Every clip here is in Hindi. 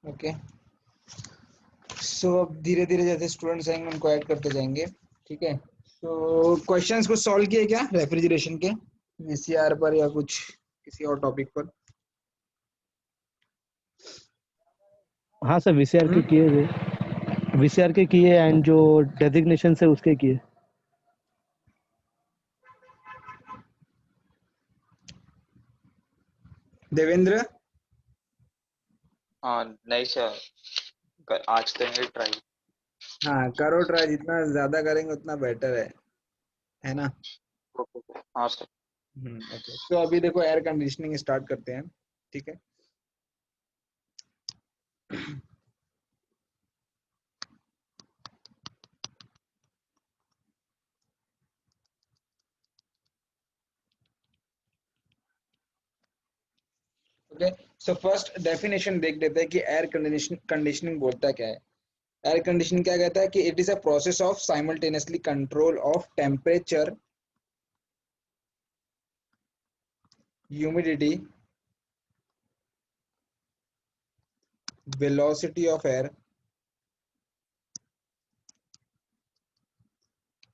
ओके, सो अब धीरे धीरे जैसे स्टूडेंट्स आएंगे उनको ऐड करते जाएंगे। ठीक है, तो क्वेश्चंस कुछ सॉल्व किए क्या रेफ्रिजरेशन के वीसीआर पर या कुछ किसी और टॉपिक पर? हाँ सर, वीसीआर के किए थे, वीसीआर के किए एंड जो डेजिग्नेशन है उसके किए। देवेंद्र? हाँ नहीं सर, आज तो नहीं ट्राई। हाँ करो ट्राई, जितना ज्यादा करेंगे उतना बेटर है ना? हाँ सर। ओके, तो अभी देखो एयर कंडीशनिंग स्टार्ट करते हैं। ठीक है, ओके, सो फर्स्ट डेफिनेशन देख लेते हैं कि एयर कंडीशनिंग बोलता क्या है। एयर कंडीशनिंग क्या कहता है कि it is a process of simultaneously control of temperature, humidity, velocity of air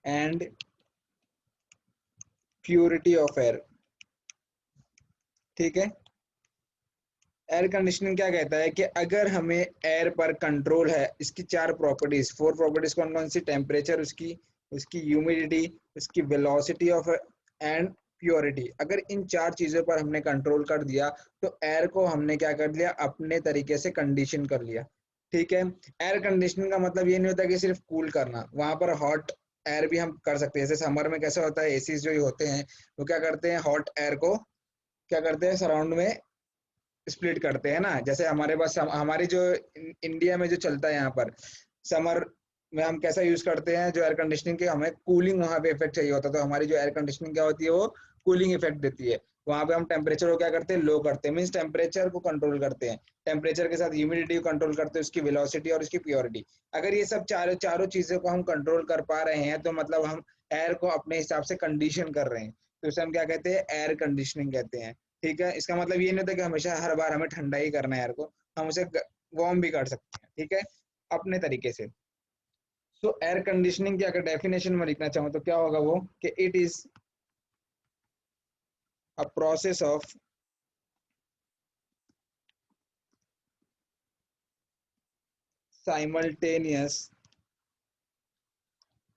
and purity of air। ठीक है, एयर कंडीशनिंग क्या कहता है कि अगर हमें एयर पर कंट्रोल है, इसकी चार प्रॉपर्टीज, फोर प्रॉपर्टीज कौन कौन सी? टेम्परेचर उसकी, उसकी ह्यूमिडिटी, उसकी वेलोसिटी ऑफ एंड प्योरिटी। अगर इन चार चीजों पर हमने कंट्रोल कर दिया तो एयर को हमने क्या कर लिया? अपने तरीके से कंडीशन कर लिया। ठीक है, एयर कंडीशनिंग का मतलब ये नहीं होता कि सिर्फ कूल करना, वहां पर हॉट एयर भी हम कर सकते हैं। जैसे समर में कैसा होता है, एसी जो होते हैं वो क्या करते हैं? हॉट एयर को क्या करते हैं? सराउंड में स्प्लिट करते हैं ना। जैसे हमारे पास हमारी जो इंडिया में जो चलता है यहाँ पर समर में हम कैसा यूज करते हैं? जो एयर कंडीशनिंग के हमें कूलिंग वहां पे इफेक्ट चाहिए होता है, तो हमारी जो एयर कंडीशनिंग क्या होती है वो कूलिंग इफेक्ट देती है। वहां पे हम टेम्परेचर को क्या करते हैं? लो करते हैं, मीन्स टेम्परेचर को कंट्रोल करते हैं, टेम्परेचर के साथ ह्यूमिडिटी को कंट्रोल करते हैं, उसकी वेलोसिटी और उसकी प्योरिटी। अगर ये सब चारों चीजों को हम कंट्रोल कर पा रहे हैं तो मतलब हम एयर को अपने हिसाब से कंडीशन कर रहे हैं, तो उसे हम क्या कहते हैं? एयर कंडीशनिंग कहते हैं। ठीक है, इसका मतलब ये नहीं होता कि हमेशा हर बार हमें ठंडा ही करना है एयर को, हम उसे वार्म भी कर सकते हैं। ठीक है, अपने तरीके से। सो एयर कंडीशनिंग की अगर डेफिनेशन में लिखना चाहूँ तो क्या होगा वो? कि it is a process of simultaneous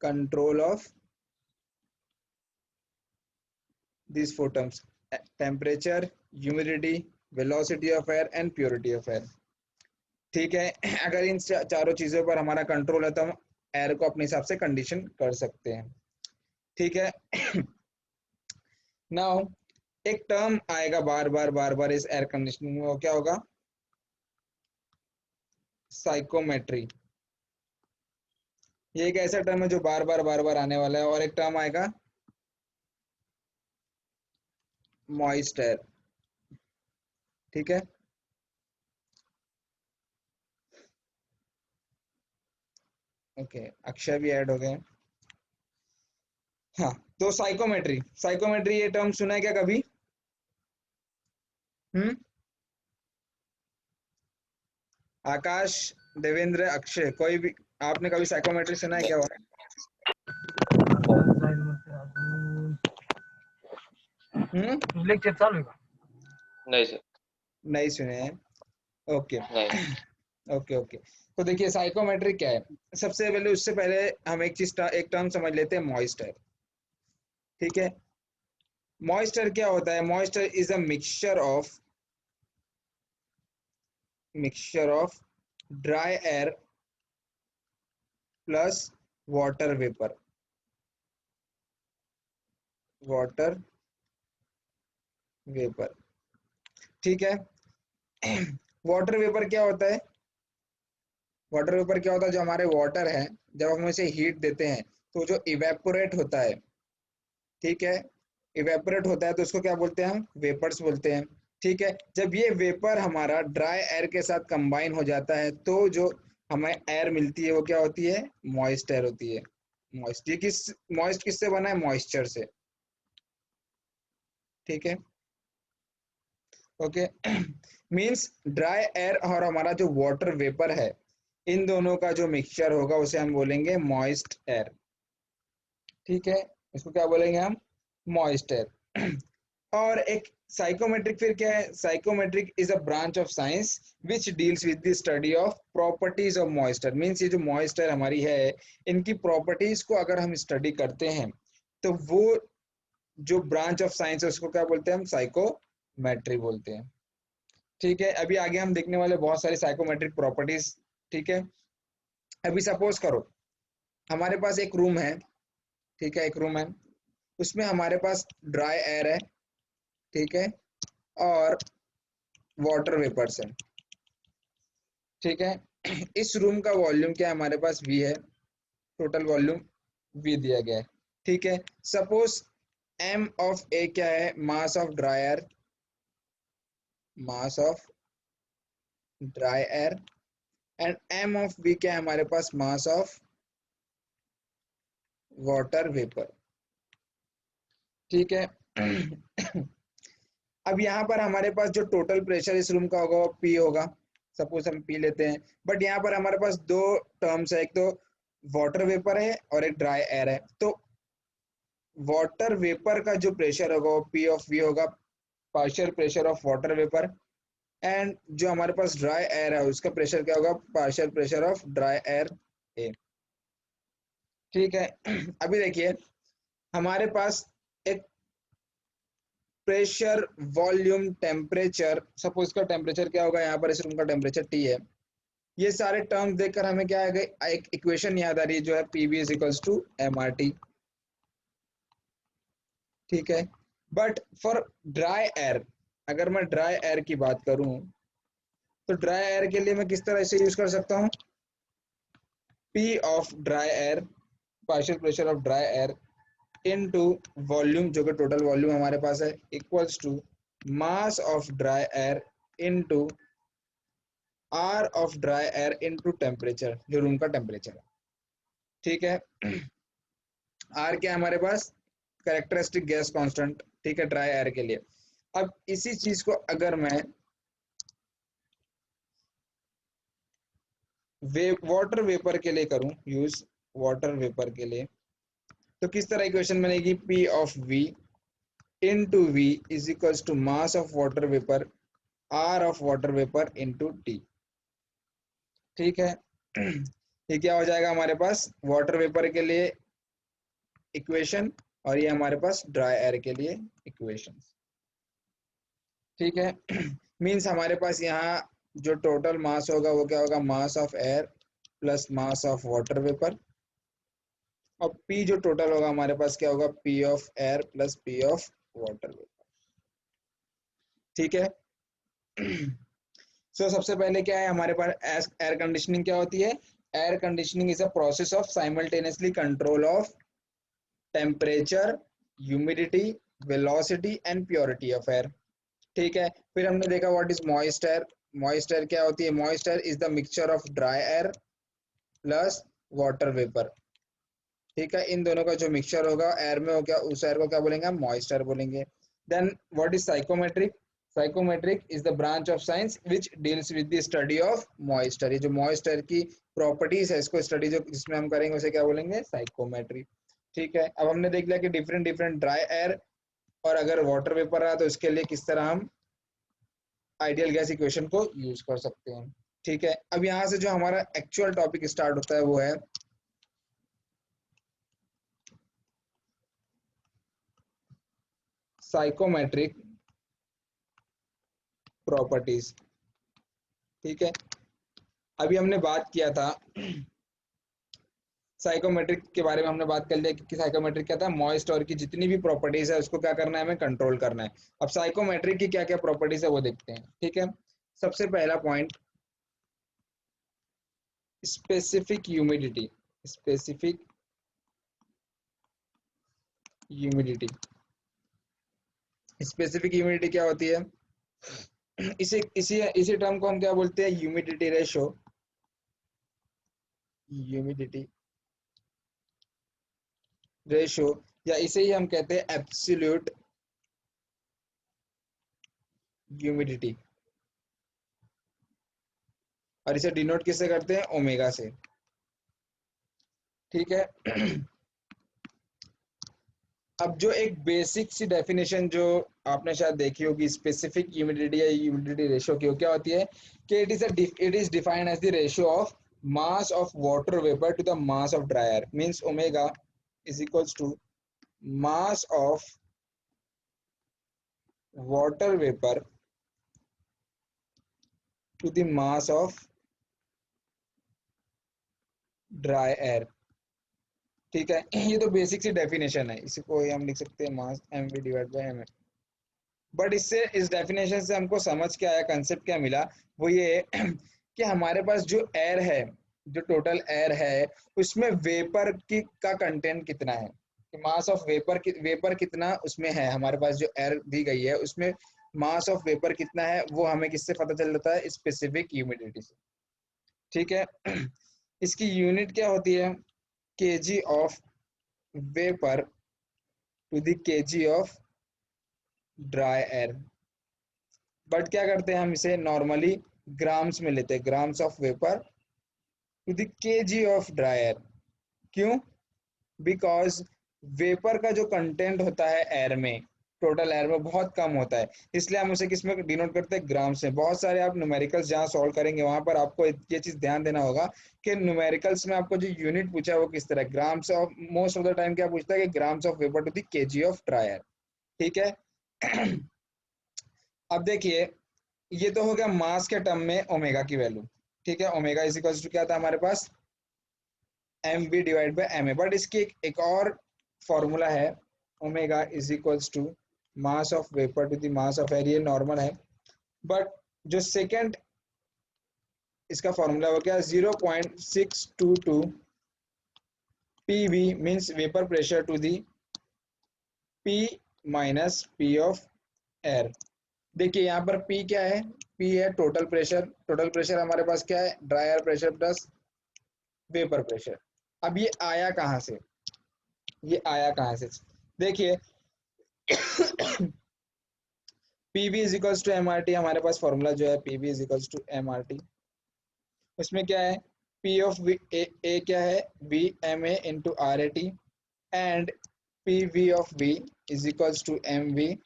control of these four terms: temperature, humidity, velocity of air and purity of air। ठीक है, अगर इन चारों चीजों पर हमारा कंट्रोल है तो हम एयर को अपने हिसाब से कंडीशन कर सकते हैं। ठीक है, नाउ एक टर्म आएगा बार बार इस एयर कंडीशनिंग में, वो क्या होगा? साइकोमेट्री। ये एक ऐसा टर्म है जो बार बार आने वाला है। और एक टर्म आएगा मॉइस्ट एयर। ठीक है, ओके, अक्षय भी ऐड हो गए। हाँ, तो साइकोमेट्री, साइकोमेट्री ये टर्म सुना है क्या कभी? आकाश, देवेंद्र, अक्षय, कोई भी आपने कभी साइकोमेट्री सुना है क्या? लेक्चर चालू है? नहीं सर, नहीं सुने हैं? ओके नहीं। ओके ओके, तो देखिए साइकोमेट्री क्या है। सबसे पहले, उससे पहले हम एक टर्म समझ लेते हैं, मॉइस्चर। ठीक है, मॉइस्चर क्या होता है? Moisture is a mixture of dry air plus water vapour. Water vapour, ठीक है। वाटर वेपर क्या होता है? वाटर वेपर क्या होता है? जो हमारे वाटर है, जब हम इसे हीट देते हैं तो जो इवेपोरेट होता है, ठीक है, इवेपोरेट होता है तो उसको क्या बोलते हैं? हम वेपर्स बोलते हैं। ठीक है, जब ये वेपर हमारा ड्राई एयर के साथ कंबाइन हो जाता है तो जो हमें एयर मिलती है वो क्या होती है? मॉइस्ट एयर होती है। मॉइस्ट, ये मॉइस्ट किससे बना है? मॉइस्चर से। ठीक है, ओके मीन्स ड्राई एयर और हमारा जो वाटर वेपर है, इन दोनों का जो मिक्सचर होगा उसे हम बोलेंगे मॉइस्ट एयर। ठीक है, इसको क्या बोलेंगे हम? Moist air. और एक साइकोमेट्रिक फिर क्या है? Psychrometric is a branch of science which deals with the study of properties of moisture. Means ये जो मॉइस्चर हमारी है, इनकी प्रॉपर्टीज को अगर हम स्टडी करते हैं तो वो जो ब्रांच ऑफ साइंस है उसको क्या बोलते हैं? हम साइकोमेट्री बोलते हैं। ठीक है, अभी आगे हम देखने वाले बहुत सारी साइकोमेट्रिक प्रॉपर्टीज। ठीक है, अभी सपोज करो हमारे पास एक रूम है। ठीक है, एक रूम है, उसमें हमारे पास ड्राई एयर है, ठीक है, और वाटर वेपर्स है। ठीक है, इस रूम का वॉल्यूम क्या है? हमारे पास V है, टोटल वॉल्यूम V दिया गया है। ठीक है, सपोज m ऑफ A क्या है? Mass of dry air, mass of dry air, and m of B क्या है हमारे पास? Mass of water vapour. ठीक है अब यहाँ पर हमारे पास जो टोटल प्रेशर इस रूम का होगा वो P होगा, सपोज हम P लेते हैं। बट यहाँ पर हमारे पास दो टर्म्स है, एक तो वाटर वेपर है और एक ड्राई एयर है। तो वाटर वेपर का जो प्रेशर होगा वो P ऑफ V होगा, partial pressure of water vapour. And जो हमारे पास ड्राई एयर है उसका प्रेशर क्या होगा? Partial pressure of dry air A। ठीक है अभी देखिए हमारे पास एक प्रेशर, वॉल्यूम, टेम्परेचर, सपोज का टेम्परेचर क्या होगा? यहाँ पर इस रूम का टेम्परेचर T है। ये सारे टर्म्स देखकर हमें क्या आ गए? एक इक्वेशन याद आ रही है जो है PV is equals to MRT। ठीक है, बट फॉर ड्राई एयर, अगर मैं ड्राई एयर की बात करूं तो ड्राई एयर के लिए मैं किस तरह से यूज कर सकता हूं? P of dry air, partial pressure of dry air, into volume जो कि टोटल वॉल्यूम हमारे पास है, equals to mass of dry air into R of dry air into temperature, जो रूम का टेम्परेचर है। ठीक है R क्या है हमारे पास? Characteristic gas constant. ठीक है, ड्राई एयर के लिए। अब इसी चीज को अगर मैं वाटर वेपर के लिए करूं यूज, वाटर वेपर के लिए, तो किस तरह इक्वेशन बनेगी? P of V into V is equals to mass of water vapor R of water vapor into T। ठीक है ये क्या हो जाएगा हमारे पास? वाटर वेपर के लिए इक्वेशन, और ये हमारे पास ड्राई एयर के लिए इक्वेशन। ठीक है मीन्स हमारे पास यहाँ जो टोटल मास होगा वो क्या होगा? मास of air plus mass of water vapour, और P जो टोटल होगा हमारे पास क्या होगा? P of air plus P of water vapour. ठीक है सो सबसे पहले क्या है हमारे पास? एयर कंडीशनिंग क्या होती है? Air conditioning is a process of simultaneously control of temperature, humidity, velocity and purity of air. ठीक है, फिर हमने देखा what is moist air. Moist air क्या होती है? Moist air is the mixture of dry air plus water vapour. ठीक है, इन दोनों का जो मिक्सचर होगा एयर में हो गया, उस एयर को क्या बोलेंगे? हम मॉइस्ट एयर बोलेंगे। Then what is psychrometric? Psychrometric is the branch of science which deals with the study of moist air. ये जो मॉइस्ट एयर की प्रॉपर्टीज है इसको स्टडी जो जिसमें हम करेंगे उसे क्या बोलेंगे? साइकोमेट्री। ठीक है, अब हमने देख लिया कि डिफरेंट डिफरेंट ड्राई एयर और अगर वाटर वेपर रहा तो इसके लिए किस तरह हम आइडियल गैस इक्वेशन को यूज कर सकते हैं। ठीक है, अब यहाँ से जो हमारा एक्चुअल टॉपिक स्टार्ट होता है वो है साइकोमेट्रिक प्रॉपर्टीज। ठीक है, अभी हमने बात किया था साइकोमेट्रिक के बारे में, हमने बात कर लिया कि साइकोमेट्रिक क्या था? मॉइस्ट और की जितनी भी प्रॉपर्टीज है उसको क्या करना है? हमें कंट्रोल करना है। अब साइकोमेट्रिक की क्या क्या प्रॉपर्टीज है वो देखते हैं। ठीक है, सबसे पहला point, specific humidity. Specific humidity, specific humidity क्या होती है? इसे इसी टर्म को हम क्या बोलते हैं? Humidity ratio. ह्यूमिडिटी रेशो, या इसे ही हम कहते हैं एब्सोल्यूट ह्यूमिडिटी, और इसे डिनोट किससे करते हैं, ओमेगा से। ठीक है। अब जो एक बेसिक सी डेफिनेशन जो आपने शायद देखी होगी स्पेसिफिक ह्यूमिडिटी या ह्यूमिडिटी रेशियो की, वो क्या होती है कि it is defined as the ratio of mass of water vapour to the mass of dry air, means omega is equals to mass of water vapour to the mass of dry air. ठीक है। ये तो बेसिक सी डेफिनेशन है, इसको हम लिख सकते हैं mass M V divide by M. But इससे, इस डेफिनेशन से हमको समझ क्या आया, कंसेप्ट क्या मिला, वो ये कि हमारे पास जो एयर है, जो टोटल एयर है, उसमें वेपर की का कंटेंट कितना है, कि मास ऑफ वेपर कितना उसमें है, हमारे पास जो एयर दी गई है उसमें मास ऑफ वेपर कितना है, वो हमें किससे पता चल जाता है, स्पेसिफिक ह्यूमिडिटी से। ठीक है। इसकी यूनिट क्या होती है, KG of vapour to the KG of dry air. But क्या करते हैं, हम इसे नॉर्मली ग्राम्स में लेते हैं, grams of vapour to the KG of dry air. क्यों? बिकॉज वेपर का जो कंटेंट होता है एयर में, टोटल एयर में बहुत कम होता है, इसलिए हम उसे किस में डिनोट करते हैं, ग्राम से। बहुत सारे आप न्यूमेरिकल्स जहाँ सॉल्व करेंगे वहां पर आपको ये चीज ध्यान देना होगा कि न्यूमेरिकल्स में आपको जो यूनिट पूछा है वो किस तरह, grams of, most of the time क्या पूछता है कि grams of vapour to the KG of dry air. ठीक है। अब देखिए, ये तो हो गया मास के टर्म में ओमेगा की वैल्यू। ठीक है। ओमेगा इज इक्वल्स टू क्या था हमारे पास, M V divide by M A. But इसकी एक और फॉर्मूला है, omega is equals to mass of vapour to the mass of air, ये नॉर्मल है। बट जो सेकेंड इसका फॉर्मूला हो गया 0.622 P V, means vapour pressure to the P minus P of air. देखिए यहाँ पर P क्या है, P है टोटल प्रेशर। टोटल प्रेशर हमारे पास क्या है, dry air pressure plus vapour pressure. अब ये आया कहाँ से, ये आया कहाँ से, देखिए PV is equals to M R T, हमारे पास फॉर्मूला जो है PV is equals to M R T. उसमें क्या है, P ऑफ वी ए क्या है, V M A into R A T, and P V of V is equals to M V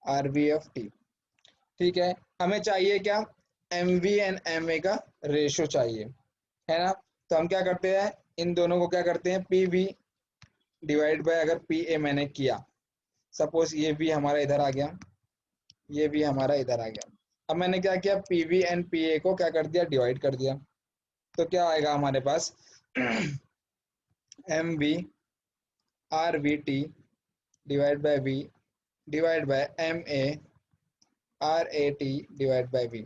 R V of T. ठीक है। हमें चाहिए क्या, M V and M A का रेशो चाहिए, है ना। तो हम क्या करते हैं, इन दोनों को क्या करते हैं, पी वी डिवाइड बाय, अगर पी ए मैंने किया, सपोज ये भी हमारा इधर आ गया, ये भी हमारा इधर आ गया। अब मैंने क्या किया, P V and P A को क्या कर दिया, डिवाइड कर दिया। तो क्या आएगा हमारे पास, M V R V T divide by V divide by M A R A T divide by V.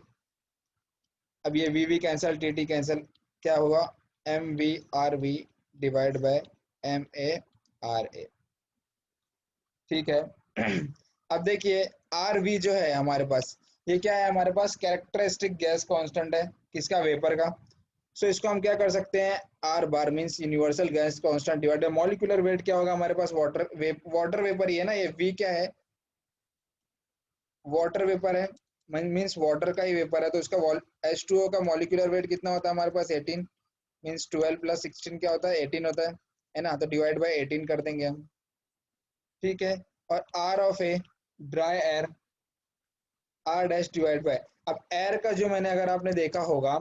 अब ये V cancel, T T cancel, क्या हुआ, M V R V divide by M A R A. ठीक है। अब देखिए आर वी जो है हमारे पास, ये क्या है हमारे पास, कैरेक्टरिस्टिक गैस कांस्टेंट है, किसका, वेपर का। सो इसको हम क्या कर सकते हैं, are bar means universal gas constant divide by molecular weight, क्या होगा हमारे पास, वाटर वेपर ही है ना, ये वी क्या है, वाटर वेपर है, मीन्स वाटर का ही वेपर है, तो इसका H2O का मॉलिक्यूलर वेट कितना होता है हमारे पास, 18, मीन्स 12 प्लस 16 क्या होता है, 18 होता है ना। तो डिवाइड बाय 18 कर देंगे हम। ठीक है। और R of a dry air, R dash divide by, अब एयर का जो मैंने, अगर आपने देखा होगा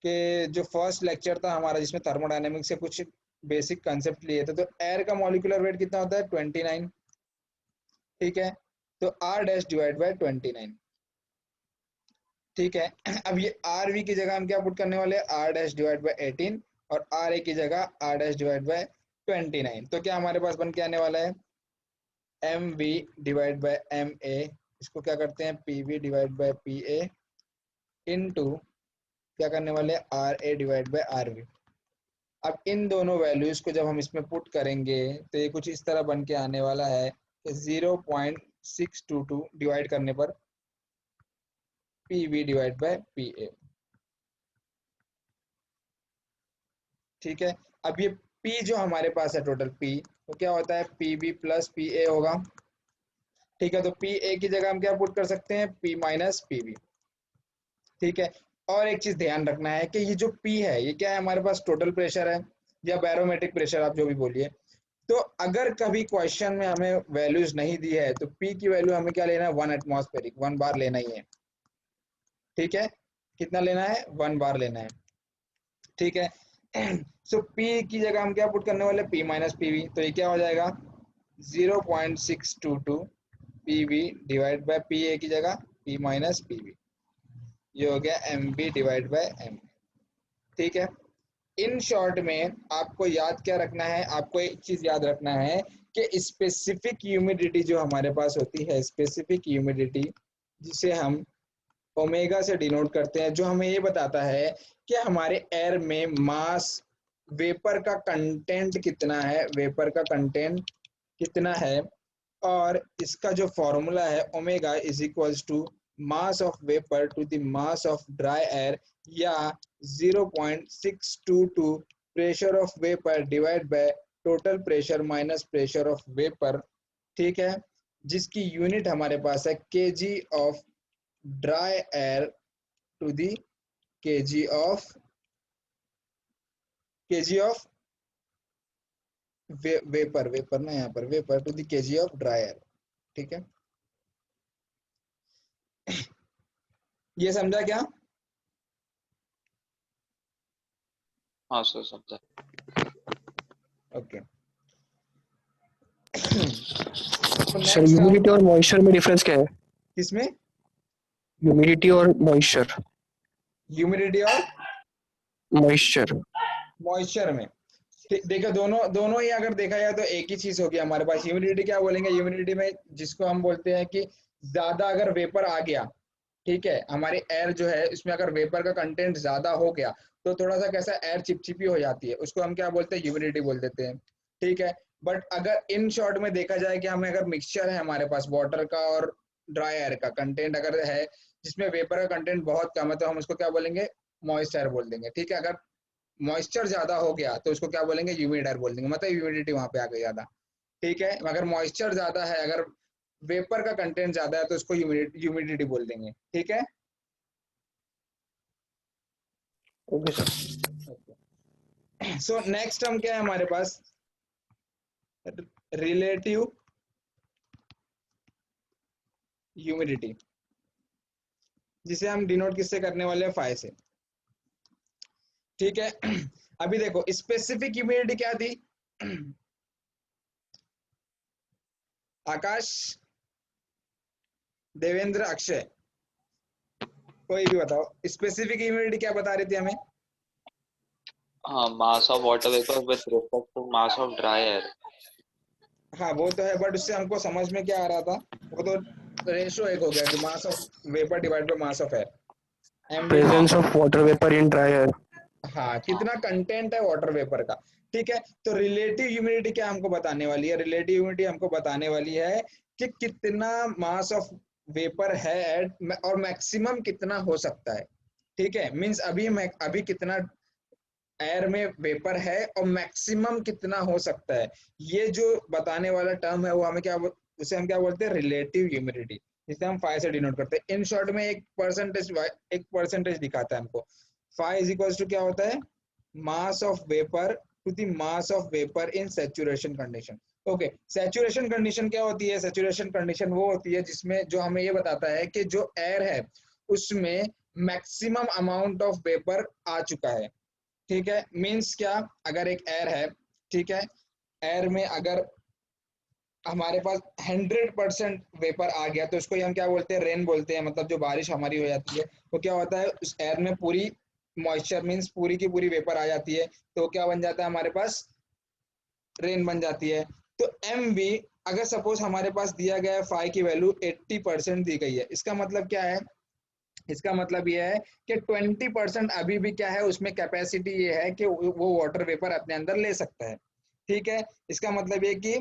कि जो फर्स्ट लेक्चर था हमारा जिसमें थर्मोडायनेमिक्स से कुछ बेसिक कंसेप्ट लिए थे, तो एयर का मॉलिक्यूलर वेट कितना होता है, 29। ठीक है। तो आर डैश डिवाइड बाय 29। ठीक है। अब ये आर वी की जगह हम क्या पुट करने वाले हैं, आर डैश डिवाइड बाय 18, और आर ए की जगह आर डैश डिवाइड बाय 29। तो क्या हमारे पास बन के आने वाला है, M V divide by M A, इसको क्या करते हैं, P V divide by P A into क्या करने वाले हैं, R A divide by R V. अब इन दोनों वैल्यूज को जब हम इसमें पुट करेंगे तो ये कुछ इस तरह बन के आने वाला है कि 0.622 डिवाइड करने पर P V divide by P ए। ठीक है। अब ये P जो हमारे पास है टोटल P, वो क्या होता है, P B plus P A होगा। ठीक है, तो पी ए की जगह हम क्या पुट कर सकते हैं, पी माइनस पी बी। ठीक है, और एक चीज ध्यान रखना है कि ये जो पी है ये क्या है, हमारे पास टोटल प्रेशर है या बैरोमेट्रिक प्रेशर, आप जो भी बोलिए। तो अगर कभी क्वेश्चन में हमें वैल्यूज नहीं दी है तो पी की वैल्यू हमें क्या लेना है, 1 एटमॉस्फेरिक, 1 बार लेना ही है। ठीक है, कितना लेना है, 1 बार लेना है। ठीक है, सो पी की जगह हम क्या पुट करने वाले, पी माइनस पी वी, तो ये क्या हो जाएगा 0.622 P V divide by P A की जगह पी माइनस पी वी, ये हो गया M B divide by M. ठीक है, इन शॉर्ट में आपको याद क्या रखना है, आपको एक चीज याद रखना है कि स्पेसिफिक ह्यूमिडिटी जो हमारे पास होती है, स्पेसिफिक ह्यूमिडिटी जिसे हम ओमेगा से डिनोट करते हैं, जो हमें ये बताता है कि हमारे एयर में मास, वेपर का कंटेंट कितना है, वेपर का कंटेंट कितना है। और इसका जो फॉर्मूला है omega is equals to mass of vapour to the mass of dry air, या 0.622 pressure of vapour divide by total pressure minus pressure of vapour. ठीक है, जिसकी यूनिट हमारे पास है KG of dry air to the kg of vapour, vapour ना यहाँ पर, vapour to the kg of dry air. ठीक है, ये समझा क्या? हाँ सर समझा। ओके। सर ह्यूमिडिटी और मॉइस्चर में डिफरेंस क्या है? किसमें? ह्यूमिडिटी और मॉइस्चर। ह्यूमिडिटी और मॉइस्चर। मॉइस्चर में देखो, दोनों दोनों ही अगर देखा जाए तो एक ही चीज होगी हमारे पास। ह्यूमिडिटी क्या बोलेंगे, ह्यूमिडिटी में जिसको हम बोलते हैं कि ज्यादा अगर वेपर आ गया, ठीक है, हमारी एयर जो है इसमें अगर वेपर का कंटेंट ज्यादा हो गया तो थोड़ा सा कैसा एयर चिपचिपी हो जाती है, उसको हम क्या बोलते हैं, ह्यूमिडिटी बोल देते हैं। ठीक है, बट अगर इन शॉर्ट में देखा जाए कि हमें अगर मिक्सचर है हमारे पास वाटर का और ड्राई एयर का कंटेंट अगर है जिसमें वेपर का कंटेंट बहुत कम है, तो हम उसको क्या बोलेंगे, मॉइस्ट एयर बोल देंगे। ठीक है, अगर मॉइस्चर ज्यादा हो गया तो उसको क्या बोलेंगे, ह्यूमिड एयर बोल देंगे, मतलब ह्यूमिडिटी वहां पे आ गई ज्यादा। ठीक है, अगर मॉइस्चर ज्यादा है, अगर वेपर का कंटेंट ज्यादा है तो उसको ह्यूमिडिटी बोल देंगे। ठीक है, ओके सर। सो नेक्स्ट हम क्या है हमारे पास, रिलेटिव ह्यूमिडिटी, जिसे हम डिनोट किससे करने वाले हैं, फाई से। ठीक है, अभी देखो स्पेसिफिक ह्यूमिडिटी क्या थी, आकाश, देवेंद्र, अक्षय, कोई भी बताओ स्पेसिफिक ह्यूमिडिटी क्या बता रही थी हमें? हाँ, mass of water vapour with respect to mass of dry air. हाँ वो तो है, बट उससे हमको समझ में क्या आ रहा था, वो तो रेशो एक हो गया कि mass of vapour divide by mass of air, M V. Presence of water vapour in dry air. हाँ, कितना कंटेंट है वाटर वेपर का। ठीक है, तो रिलेटिव ह्यूमिडिटी क्या हमको बताने वाली है, रिलेटिव ह्यूमिडिटी हमको बताने वाली है कि कितना मास ऑफ वेपर है और मैक्सिमम कितना हो सकता है। ठीक है, मींस अभी कितना एयर में वेपर है और मैक्सिमम कितना हो सकता है, ये जो बताने वाला टर्म है वो हमें क्या, उसे हम क्या बोलते हैं, रिलेटिव ह्यूमिडिटी, जिसे हम फाई से डिनोट करते हैं। इन शॉर्ट में एक परसेंटेज दिखाता है हमको। फाई इज इक्वल्स टू क्या होता है, mass of vapour to the mass of vapour in saturation condition. Okay, saturation condition क्या होती है, सैचुरेशन कंडीशन वो होती है जिसमें जो हमें ये बताता है कि जो एयर है उसमें मैक्सिमम अमाउंट ऑफ वेपर आ चुका है। ठीक है, मींस क्या, अगर एक एयर है, ठीक है, एयर में अगर हमारे पास 100% वेपर आ गया तो उसको हम क्या बोलते हैं, रेन बोलते हैं, मतलब जो बारिश हमारी हो जाती है वो क्या होता है, उस एयर में पूरी मॉइस्चर मींस पूरी की पूरी वेपर आ जाती है, तो क्या बन जाता है हमारे पास, रेन बन जाती है। तो एम वी, अगर सपोज हमारे पास दिया गया है फाई की वैल्यू 80% दी गई है, इसका मतलब क्या है, इसका मतलब ये है कि 20% अभी भी क्या है उसमें कैपेसिटी ये है कि वो वाटर वेपर अपने अंदर ले सकता है। ठीक है, इसका मतलब ये कि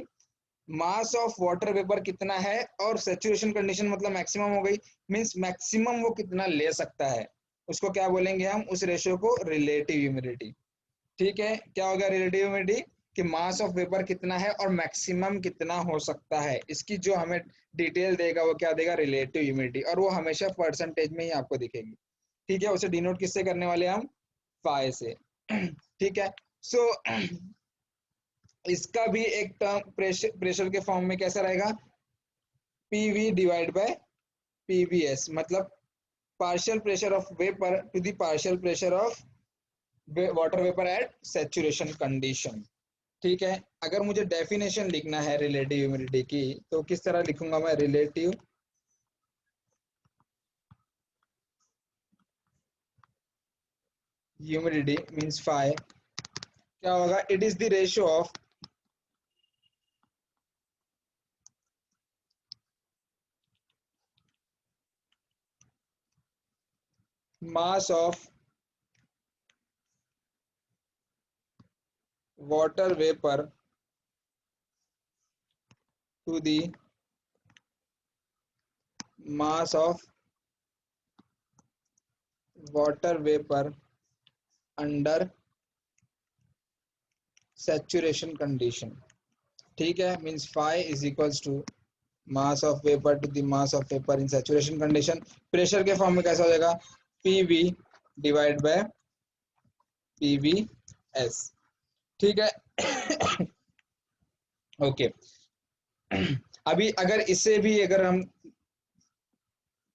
मास ऑफ वाटर वेपर कितना है और सैचुरेशन कंडीशन मतलब मैक्सिमम हो गई, मींस मैक्सिमम वो कितना ले सकता है, उसको क्या बोलेंगे हम, उस रेशियो को रिलेटिव ह्यूमिडिटी। ठीक है, क्या होगा रिलेटिव ह्यूमिडिटी, कि मास ऑफ वेपर कितना है और मैक्सिमम कितना हो सकता है। इसकी जो हमें डिटेल देगा वो क्या देगा, रिलेटिव ह्यूमिडिटी, और वो हमेशा परसेंटेज में ही आपको दिखेगी। ठीक है, उसे डिनोट किससे करने वाले हम, फाई से। ठीक है, सो इसका भी एक टर्म प्रेशर के फॉर्म में कैसा रहेगा, पीवी डिवाइड बाय पीवीएस, मतलब partial pressure of vapour to the partial pressure of water vapour at saturation condition. ठीक है, अगर मुझे डेफिनेशन लिखना है रिलेटिव ह्यूमिडिटी की तो किस तरह लिखूंगा मैं, रिलेटिव ह्यूमिडिटी मींस फाई क्या होगा, it is the ratio of mass of water vapor to the mass of water vapor under saturation condition। ठीक है, means phi is equals to mass of vapor to the mass of vapor in saturation condition। Pressure के फॉर्म में कैसा हो जाएगा, PV डिवाइड बाय PVS। ठीक है। ओके, अभी अगर इसे भी अगर हम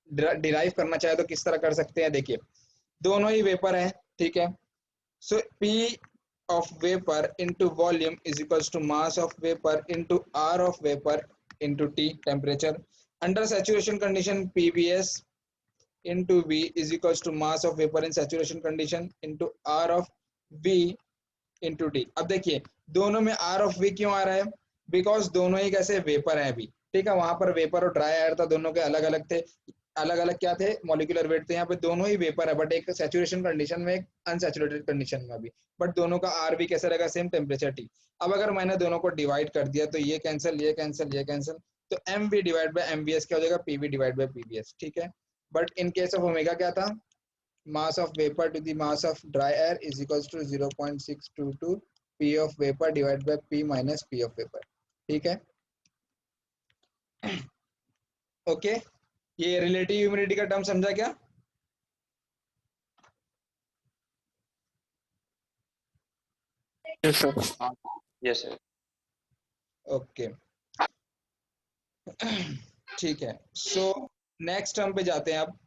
डिराइव करना चाहे तो किस तरह कर सकते हैं, देखिए दोनों ही वेपर है। ठीक है, सो P of vapor into volume is equals to mass of vapor into R of vapor into T temperature under saturation condition। PVS into V is equals to mass of vapor in saturation condition into R of V into T। अब देखिए दोनों में R of V क्यों आ रहा है, बिकॉज दोनों ही कैसे वेपर है अभी। ठीक है, वहां पर वेपर और ड्राई एयर था, दोनों के अलग अलग थे, अलग अलग क्या थे, मॉलिक्यूलर वेट थे। यहाँ पे दोनों ही वेपर है, बट एक सैचुरेशन कंडीशन में, एक अनसैचुरेटेड कंडीशन में अभी, बट दोनों का आर भी कैसे रहेगा, सेम टेम्परेचर टी। अब अगर मैंने दोनों को डिवाइड कर दिया तो ये कैंसिल, ये कैंसिल, ये कैंसिल, तो M V divide by M V S क्या हो जाएगा, P V divide by P V S. ठीक है, but in case of omega क्या था, mass of vapor to the mass of dry air is equals to 0.622 p of vapor divided by p minus p of vapor। ठीक है, ओके, ये रिलेटिव ह्यूमिडिटी का टर्म समझा क्या, Yes, sir. Yes sir. Okay. ठीक है, सो नेक्स्ट टर्म पे जाते हैं। अब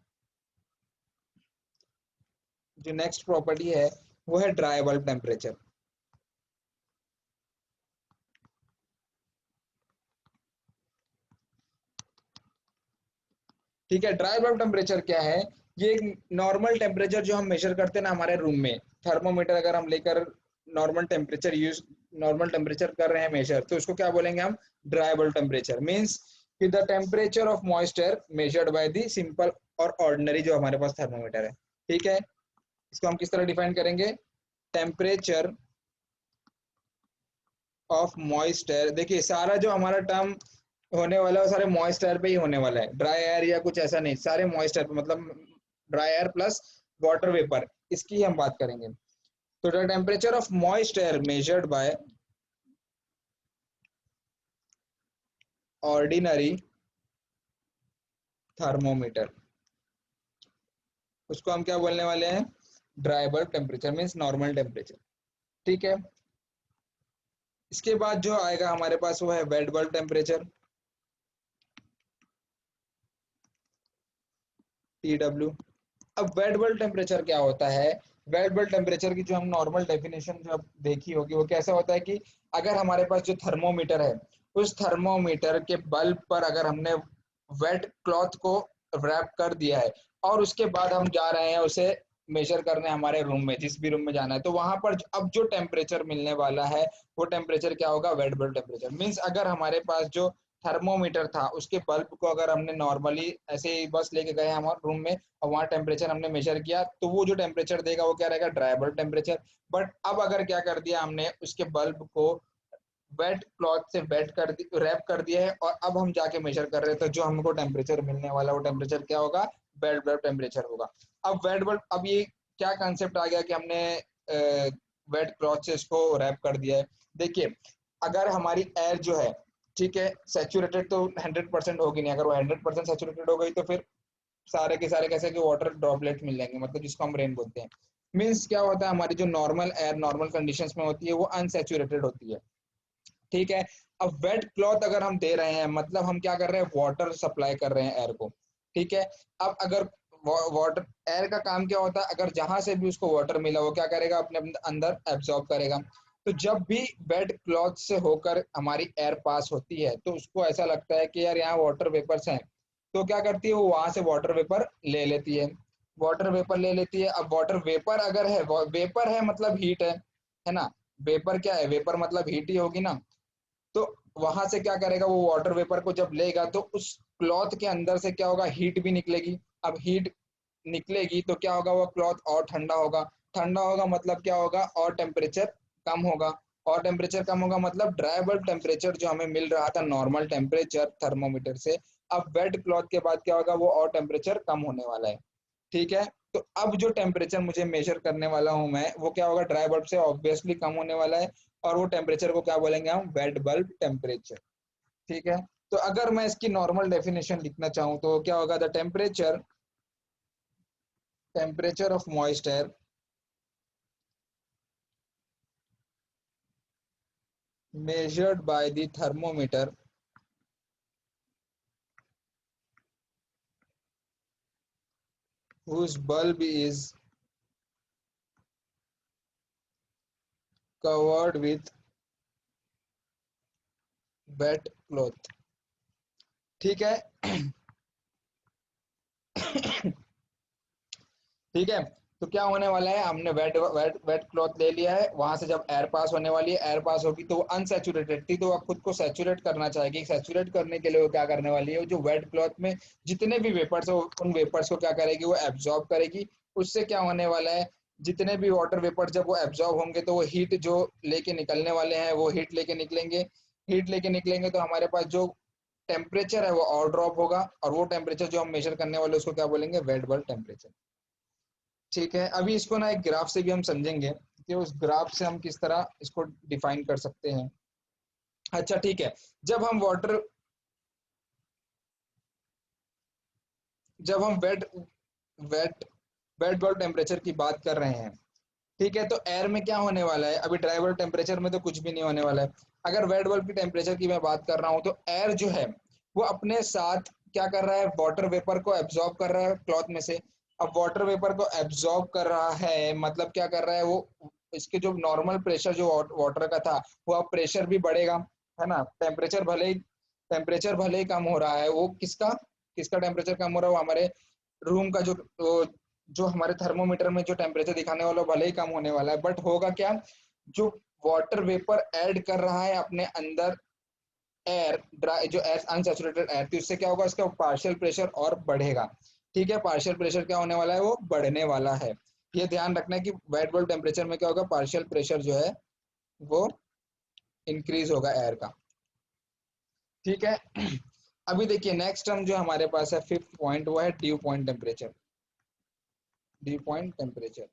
जो नेक्स्ट प्रॉपर्टी है वो है ड्राई बल्ब टेम्परेचर। ठीक है, ड्राई बल्ब टेम्परेचर क्या है, ये एक नॉर्मल टेम्परेचर जो हम मेजर करते हैं ना हमारे रूम में, थर्मोमीटर अगर हम लेकर नॉर्मल टेम्परेचर कर रहे हैं मेजर, तो उसको क्या बोलेंगे हम, ड्राई बल्ब टेम्परेचर। मींस कि the temperature of moisture measured by the simple और ऑर्डिनरी जो हमारे पास थर्मोमीटर है। ठीक है, इसको हम किस तरह डिफाइन करेंगे, टेम्परेचर ऑफ मॉइस्चर। देखिए सारा जो हमारा टर्म होने वाला है वो सारे मॉइस्चर पे ही होने वाला है, ड्राई एयर या कुछ ऐसा नहीं, सारे मॉइस्चर पे, मतलब dry air plus water vapour, इसकी हम बात करेंगे। तो the temperature of moisture measured by ordinary thermometer, उसको हम क्या बोलने वाले हैं, dry bulb temperature means normal temperature. ठीक है, इसके बाद जो आएगा हमारे पास वो है वेट बल्ब टेम्परेचर, TW। अब वेट बल्ब टेम्परेचर क्या होता है, वेट बल्ब टेम्परेचर की जो हम नॉर्मल डेफिनेशन जो देखी होगी वो कैसा होता है कि अगर हमारे पास जो थर्मोमीटर है उस थर्मोमीटर के बल्ब पर अगर हमने वेट क्लॉथ को रैप कर दिया है और उसके बाद हम जा रहे हैं उसे मेजर करने हमारे रूम में, जिस भी रूम में जाना है, तो वहां पर अब जो टेम्परेचर मिलने वाला है वो टेम्परेचर क्या होगा, वेट बल्ब टेम्परेचर। मीन्स अगर हमारे पास जो थर्मोमीटर था उसके बल्ब को अगर हमने नॉर्मली ऐसे ही बस लेके गए हमारे रूम में और वहाँ टेम्परेचर हमने मेजर किया तो वो जो टेम्परेचर देगा वो क्या रहेगा, ड्राई बल्ब टेम्परेचर। बट अब अगर क्या कर दिया हमने, उसके बल्ब को वेट क्लॉथ से वेट कर रैप कर दिया है और अब हम जाके मेजर कर रहे हैं, तो जो हमको टेम्परेचर मिलने वाला वो टेम्परेचर क्या होगा, वेट बल्ब टेम्परेचर होगा। अब वेट बल्ब, अब ये क्या कंसेप्ट आ गया कि हमने वेट क्लॉथ से इसको रैप कर दिया है। देखिए अगर हमारी एयर जो है, ठीक है, सैचुरेटेड तो 100% होगी नहीं। अगर वो 100% सैचुरेटेड हो गई तो फिर सारे के सारे कैसे कि वाटर ड्रॉपलेट मिल जाएंगे, मतलब जिसको हम रेन बोलते हैं। मीन्स क्या होता है, हमारी जो नॉर्मल एयर नॉर्मल कंडीशंस में होती है वो अनसैचुरेटेड होती है, ठीक है। अब वेट क्लॉथ अगर हम दे रहे हैं, मतलब हम क्या कर रहे हैं, वाटर सप्लाई कर रहे हैं एयर को, ठीक है। अब अगर वाटर, एयर का काम क्या होता है, अगर जहां से भी उसको वाटर मिला वो क्या करेगा, अपने अंदर एब्जॉर्ब करेगा। तो जब भी वेट क्लॉथ से होकर हमारी एयर पास होती है तो उसको ऐसा लगता है कि यार यहाँ वाटर वेपर्स हैं, तो क्या करती है वो वहां से वाटर वेपर ले लेती है, वाटर वेपर ले लेती है। अब वाटर वेपर अगर है, वेपर है मतलब हीट है ना। वेपर क्या है, वेपर मतलब हीट ही होगी ना। तो वहां से क्या करेगा, वो वाटर वेपर को जब लेगा तो उस क्लॉथ के अंदर से क्या होगा, हीट भी निकलेगी। अब हीट निकलेगी तो क्या होगा, वो क्लॉथ और ठंडा होगा। ठंडा होगा मतलब क्या होगा, और टेम्परेचर कम होगा। और टेम्परेचर कम होगा मतलब ड्राई बल्ब टेम्परेचर जो हमें मिल रहा था नॉर्मल टेम्परेचर थर्मोमीटर से, अब वेट क्लॉथ के बाद क्या होगा, वो और टेम्परेचर कम होने वाला है, ठीक है। तो अब जो टेम्परेचर मुझे मेजर करने वाला हूं मैं, वो क्या होगा, ड्राई बल्ब से ऑब्वियसली कम होने वाला है। और वो टेम्परेचर को क्या बोलेंगे हम, वेट बल्ब टेम्परेचर, ठीक है। तो अगर मैं इसकी नॉर्मल डेफिनेशन लिखना चाहूँ तो क्या होगा, the temperature of moist air measured by the thermometer whose bulb is covered with wet cloth, ठीक है। ठीक है। तो क्या होने वाला है, हमने वेट वेट वेट क्लॉथ ले लिया है, वहां से जब एयर पास होने वाली है, एयर पास होगी तो वो अनसैचुरेटेड थी, तो वो खुद को सैचुरेट करना चाहेगी। सैचुरेट करने के लिए वो क्या करने वाली है, जो वेट क्लॉथ में जितने भी वेपर्स हो उन वेपर्स को क्या करेगी, वो एब्जॉर्ब करेगी। उससे क्या होने वाला है, जितने भी वाटर वेपर्स जब वो एब्जॉर्ब होंगे तो वो हीट जो लेके निकलने वाले हैं, वो हीट लेके निकलेंगे। हीट लेके निकलेंगे तो हमारे पास जो टेम्परेचर है वो और ड्रॉप होगा, और वो टेम्परेचर जो हम मेजर करने वाले उसको क्या बोलेंगे, वेट बल्ब टेम्परेचर, ठीक है। अभी इसको ना एक ग्राफ से भी हम समझेंगे कि उस ग्राफ से हम किस तरह इसको डिफाइन कर सकते हैं। अच्छा ठीक है, जब हम वाटर, जब हम wet wet wet bulb temperature की बात कर रहे हैं, ठीक है, तो एयर में क्या होने वाला है, अभी ड्राई बल्ब टेम्परेचर में तो कुछ भी नहीं होने वाला है। अगर वेट बल्ब की टेम्परेचर की मैं बात कर रहा हूँ तो एयर जो है वो अपने साथ क्या कर रहा है, वाटर वेपर को एब्जॉर्ब कर रहा है क्लॉथ में से। अब वाटर वेपर को एब्जॉर्ब कर रहा है मतलब क्या कर रहा है वो, इसके जो नॉर्मल प्रेशर जो वाटर का था वो अब प्रेशर भी बढ़ेगा, है ना। टेम्परेचर भले ही कम हो रहा है, वो किसका किसका टेम्परेचर कम हो रहा है, वो हमारे रूम का जो हमारे थर्मोमीटर में जो टेम्परेचर दिखाने वाला भले ही कम होने वाला है, बट होगा क्या, जो वाटर वेपर ऐड कर रहा है अपने अंदर एयर, ड्राई जो एयर अनसैचुरेटेड एयर थी, उससे क्या होगा, उसका पार्शियल प्रेशर और बढ़ेगा, ठीक है। पार्शियल प्रेशर क्या होने वाला है, वो बढ़ने वाला है। ये ध्यान रखना है कि वेट बल्ब टेम्परेचर में क्या होगा, पार्शियल प्रेशर जो है वो इंक्रीज होगा एयर का, ठीक है। अभी देखिए नेक्स्ट टर्म जो हमारे पास है, फिफ्थ पॉइंट, वो है due point temperature. Due point temperature,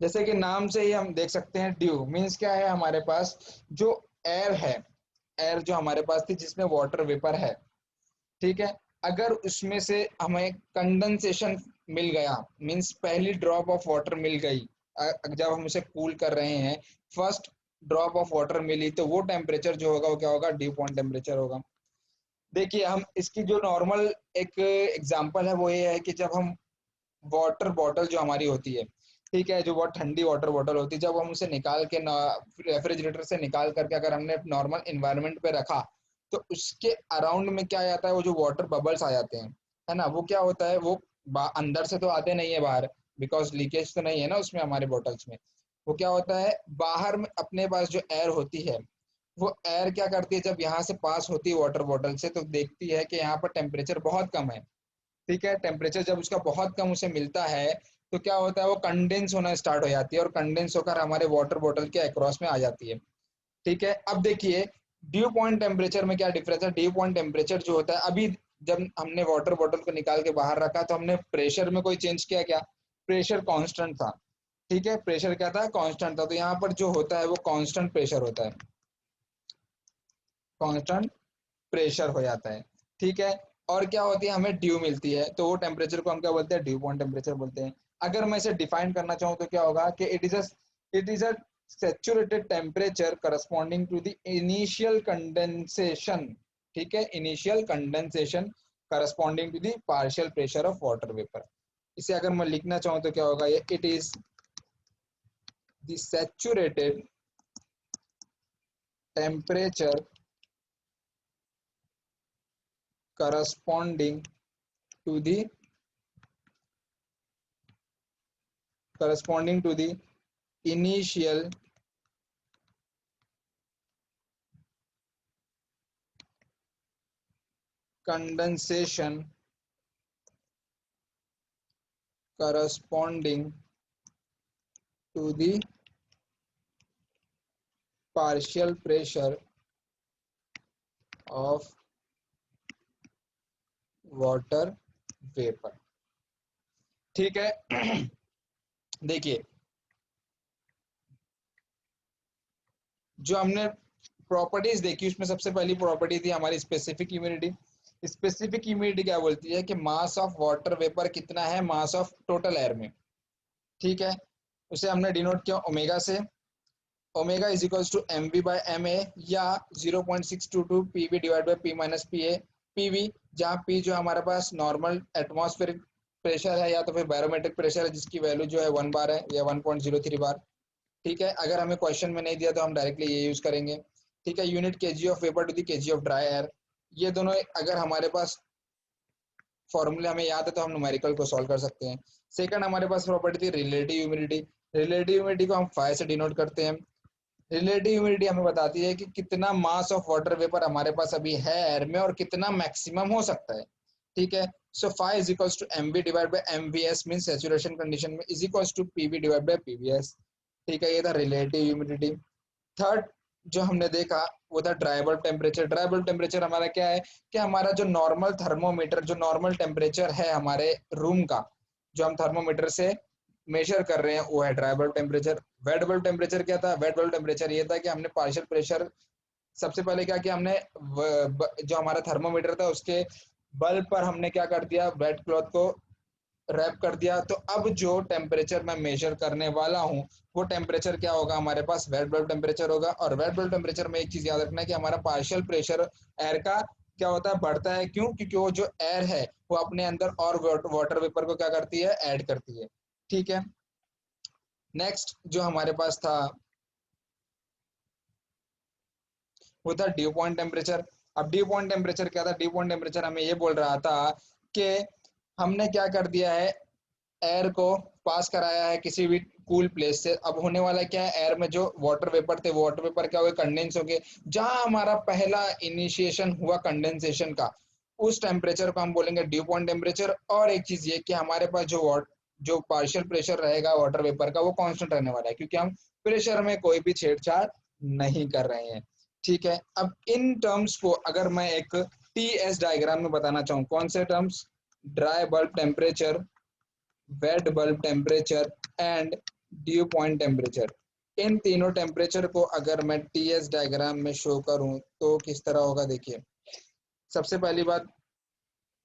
जैसे कि नाम से ही हम देख सकते हैं, ड्यू मीन्स क्या है, हमारे पास जो एयर है, एयर जो हमारे पास थी जिसमें वाटर वेपर है, ठीक है। अगर उसमें से हमें कंडेंसेशन मिल गया, मीन्स पहली ड्रॉप ऑफ वाटर मिल गई, जब हम उसे कूल कर रहे हैं, फर्स्ट ड्रॉप ऑफ वाटर मिली, तो वो टेम्परेचर जो होगा वो क्या होगा, ड्यू पॉइंट टेम्परेचर होगा। देखिए हम इसकी जो नॉर्मल एक एग्जांपल है वो ये है कि जब हम वाटर बॉटल जो हमारी होती है, ठीक है, जो बहुत ठंडी वाटर बॉटल होती है, जब हम उसे निकाल के रेफ्रिजरेटर से निकाल करके अगर हमने नॉर्मल इन्वायरमेंट पे रखा, तो उसके अराउंड में क्या आ जाता है, वो जो वाटर बबल्स आ जाते हैं, है ना। वो क्या होता है, वो अंदर से तो आते नहीं है बाहर, बिकॉज लीकेज तो नहीं है ना उसमें हमारे बॉटल्स में। वो क्या होता है, बाहर में अपने पास जो एयर होती है, वो एयर क्या करती है, जब यहाँ से पास होती है वाटर बॉटल से, तो देखती है कि यहाँ पर टेम्परेचर बहुत कम है, ठीक है। टेम्परेचर जब उसका बहुत कम उसे मिलता है तो क्या होता है, वो कंडेंस होना स्टार्ट हो जाती है, और कंडेंस होकर हमारे वाटर बॉटल के अक्रॉस में आ जाती है, ठीक है। अब देखिए ड्यू पॉइंट टेम्परेचर में क्या डिफरेंस है। ड्यू पॉइंट टेम्परेचर जो होता है, अभी जब हमने वाटर बॉटल को निकाल के बाहर रखा तो हमने प्रेशर में कोई चेंज किया क्या, प्रेशर कांस्टेंट था, ठीक है, प्रेशर क्या था, कांस्टेंट था, तो यहाँ पर जो होता है वो कांस्टेंट प्रेशर होता है, कांस्टेंट प्रेशर हो जाता है। ठीक है, और क्या होती है, हमें ड्यू मिलती है, तो वो टेम्परेचर को हम क्या बोलते हैं, ड्यू पॉइंट टेम्परेचर बोलते हैं। अगर मैं इसे डिफाइन करना चाहूँ तो क्या होगा कि it is a saturated temperature corresponding to the initial condensation. ठीक है, initial condensation corresponding to the partial pressure of water vapour. इसे अगर मैं लिखना चाहूँ तो क्या होगा, ये it is the saturated temperature corresponding to the initial condensation corresponding to the partial pressure of water vapor। ठीक है, देखिए जो हमने प्रॉपर्टीज देखी उसमें सबसे पहली प्रॉपर्टी थी हमारी स्पेसिफिक ह्यूमिडिटी। स्पेसिफिक ह्यूमिडिटी क्या बोलती है कि मास ऑफ वाटर वेपर कितना है मास ऑफ टोटल एयर में। ठीक है, उसे हमने डिनोट किया ओमेगा से, omega is equals to M V by M A या 0.622 P V divide by P minus P A P V, जहाँ पी जो हमारे पास नॉर्मल एटमॉस्फेरिक प्रेशर है या तो फिर बैरोमेट्रिक प्रेशर है जिसकी वैल्यू जो है 1 बार है या 1.03 बार। ठीक है, अगर हमें क्वेश्चन में नहीं दिया तो हम डायरेक्टली ये यूज करेंगे। ठीक है, unit kg of vapour to the KG of dry air, ये दोनों अगर हमारे पास फॉर्मूले हमें याद है तो हम न्यूमेरिकल को सॉल्व कर सकते हैं। सेकंड हमारे पास प्रॉपर्टी थी रिलेटिव ह्यूमिडिटी। रिलेटिव ह्यूमिडिटी को हम फाइ से डिनोट करते हैं। रिलेटिव ह्यूमिडिटी हमें बताती है कि कितना मास ऑफ वाटर वेपर हमारे पास अभी है एयर में और कितना मैक्सिमम हो सकता है। ठीक है, so phi is equals to M V divide by M V S mean saturation condition में is equals to P V divide by P V S. ठीक है, ये था रिलेटिव ह्यूमिडिटी। थर्ड जो हमने देखा वो था dry bulb temperature. Dry bulb temperature हमारा क्या है कि हमारा जो नॉर्मल थर्मोमीटर जो नॉर्मल टेम्परेचर है हमारे रूम का, जो हम थर्मोमीटर से मेजर कर रहे हैं वो है dry bulb temperature. Wet bulb temperature क्या था, वेट बल्ब टेम्परेचर ये था कि हमने पार्शियल प्रेशर सबसे पहले क्या किया, हमने जो हमारा थर्मोमीटर था उसके बल्ब पर हमने क्या कर दिया, वेट क्लॉथ को रैप कर दिया। तो अब जो टेम्परेचर मैं मेजर करने वाला हूँ वो टेम्परेचर क्या होगा, हमारे पास वेट बल्ब टेम्परेचर होगा। और वेट बल्ब टेम्परेचर में एक चीज याद रखना है कि हमारा पार्शियल प्रेशर एयर का क्या होता है, बढ़ता है। क्यों, क्योंकि वो जो एयर है वो अपने अंदर और वाटर वेपर को क्या करती है, ऐड करती है। ठीक है, नेक्स्ट जो हमारे पास था वो था ड्यू पॉइंट टेम्परेचर। अब ड्यू पॉइंट टेम्परेचर क्या था, ड्यू पॉइंट टेम्परेचर हमें ये बोल रहा था कि हमने क्या कर दिया है, एयर को पास कराया है किसी भी कूल प्लेस से। अब होने वाला क्या है, एयर में जो वाटर वेपर थे वो वाटर वेपर क्या हुए, कंडेंस हो गए। जहां हमारा पहला इनिशिएशन हुआ कंडेंसेशन का उस टेम्परेचर को हम बोलेंगे ड्यू पॉइंट टेम्परेचर। और एक चीज ये कि हमारे पास जो पार्शियल प्रेशर रहेगा वाटर वेपर का वो कांस्टेंट रहने वाला है क्योंकि हम प्रेशर में कोई भी छेड़छाड़ नहीं कर रहे हैं। ठीक है, अब इन टर्म्स को अगर मैं एक टी एस डायग्राम में बताना चाहूँ, कौन से terms, dry bulb temperature, wet bulb temperature and dew point temperature, इन तीनों टेम्परेचर को अगर मैं टीएस डायग्राम में शो करूं तो किस तरह होगा। देखिए सबसे पहली बात,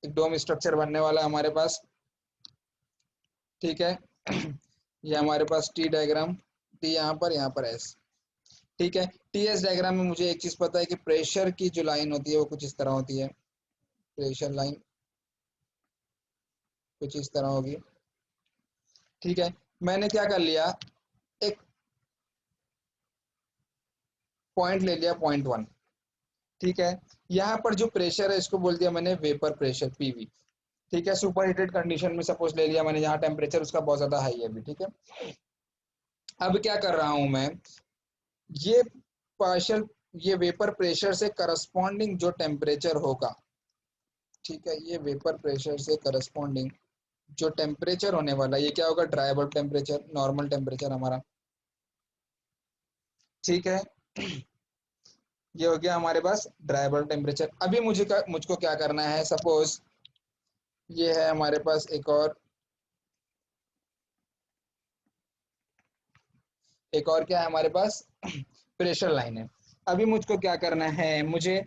एक डोम स्ट्रक्चर बनने वाला है हमारे पास। ठीक है, ये हमारे पास टी डायग्राम, टी यहाँ पर एस। ठीक है, टीएस डायग्राम में मुझे एक चीज पता है कि प्रेशर की जो लाइन होती है वो कुछ इस तरह होती है, प्रेशर लाइन कुछ इस तरह होगी। ठीक है, मैंने क्या कर लिया, एक पॉइंट ले लिया, पॉइंट 1। ठीक है, यहाँ पर जो प्रेशर है इसको बोल दिया मैंने वेपर प्रेशर पीवी। ठीक है, सुपर हीटेड कंडीशन में सपोज ले लिया मैंने, जहाँ टेम्परेचर उसका बहुत ज्यादा हाई है अभी। ठीक है, अब क्या कर रहा हूं मैं, ये पार्शियल ये वेपर प्रेशर से करस्पॉन्डिंग जो टेम्परेचर होगा, ठीक है, ये वेपर प्रेशर से करस्पॉन्डिंग जो टेम्परेचर होने वाला है ये क्या होगा, dry bulb temperature, normal temperature हमारा। ठीक है, ये हो गया हमारे पास ड्राई बल्ब टेम्परेचर। अभी मुझको क्या करना है, सपोज ये है हमारे पास एक और एक और क्या है हमारे पास, प्रेशर लाइन है। अभी मुझको क्या करना है, मुझे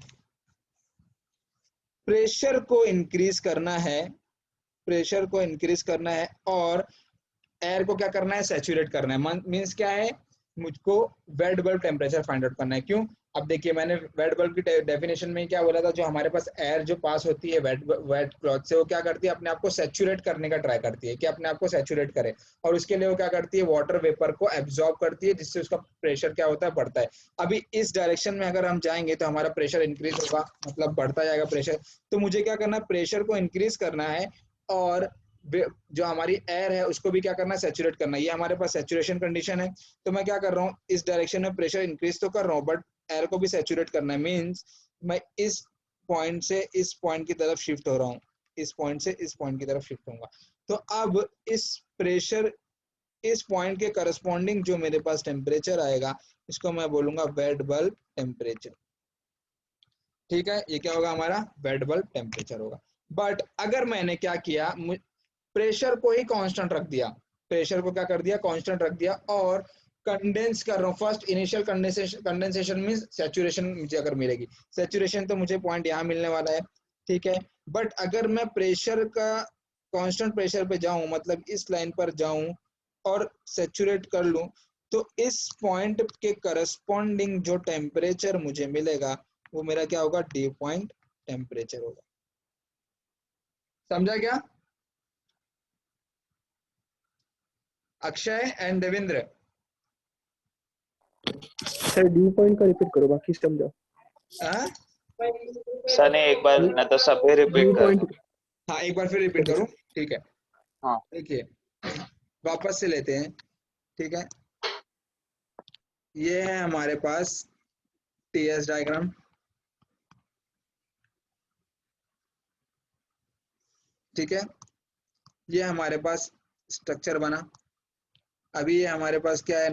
प्रेशर को इंक्रीज करना है, प्रेशर को इंक्रीज करना है और एयर को क्या करना है, सैचुरेट करना है। मींस क्या है, मुझको wait bulb temperature find out करना है। क्यों, अब देखिए मैंने वेट बल्ब की डेफिनेशन में क्या बोला था, जो हमारे पास एयर जो पास होती है वेट क्लॉथ से, वो क्या करती है, अपने आप को सैचुरेट करने का ट्राई करती है कि अपने आप को सैचुरेट करे, और उसके लिए वो क्या करती है, वाटर वेपर को एब्जॉर्ब करती है, जिससे उसका प्रेशर क्या होता है, बढ़ता है। अभी इस डायरेक्शन में अगर हम जाएंगे तो हमारा प्रेशर इंक्रीज होगा, मतलब बढ़ता जाएगा प्रेशर। तो मुझे क्या करना है, प्रेशर को इंक्रीज करना है और जो हमारी एयर है उसको भी क्या करना है, सैचुरेट करना है। ये हमारे पास सैचुरेशन कंडीशन है। तो मैं क्या कर रहा हूँ, इस डायरेक्शन में प्रेशर इंक्रीज तो कर रहा हूँ, बट एयर को भी सैचुरेट करना है। मींस मैं इस पॉइंट से इस पॉइंट की तरफ शिफ्ट हो रहा हूँ, इस पॉइंट से इस पॉइंट की तरफ शिफ्ट होऊंगा। तो अब इस प्रेशर, इस पॉइंट के करस्पॉन्डिंग जो मेरे पास टेम्परेचर आएगा, इसको मैं बोलूंगा वेट बल्ब टेम्परेचर। ठीक है, ये क्या होगा, हमारा वेट बल्ब टेम्परेचर होगा। बट अगर मैंने क्या किया, प्रेशर को ही कांस्टेंट रख दिया, प्रेशर को क्या कर दिया, कांस्टेंट रख दिया, और कंडेंस कर रहा हूँ। First initial condensation means saturation मुझे अगर मिलेगी, सैचुरेशन तो मुझे पॉइंट यहाँ मिलने वाला है, ठीक है। बट अगर मैं प्रेशर का कांस्टेंट प्रेशर पे जाऊं, मतलब इस लाइन पर जाऊं और सैचुरेट कर लूं, तो इस पॉइंट के करस्पॉन्डिंग जो टेम्परेचर मुझे मिलेगा, वो मेरा क्या होगा, ड्यू पॉइंट टेम्परेचर होगा। समझा क्या Akshay and Devendra? Sir due point का रिपीट करो, बाकी समझाओ। हाँ सर ने एक बार न तो सभी ड्यू रिपीट कर पॉइंट। दो। हाँ, एक बार फिर रिपीट करूं, ठीक है। हाँ। देखिए वापस से लेते हैं, ठीक है। ये है हमारे पास टीएस डायग्राम, ठीक है। ये हमारे पास स्ट्रक्चर बना। अभी ये हमारे पास क्या है,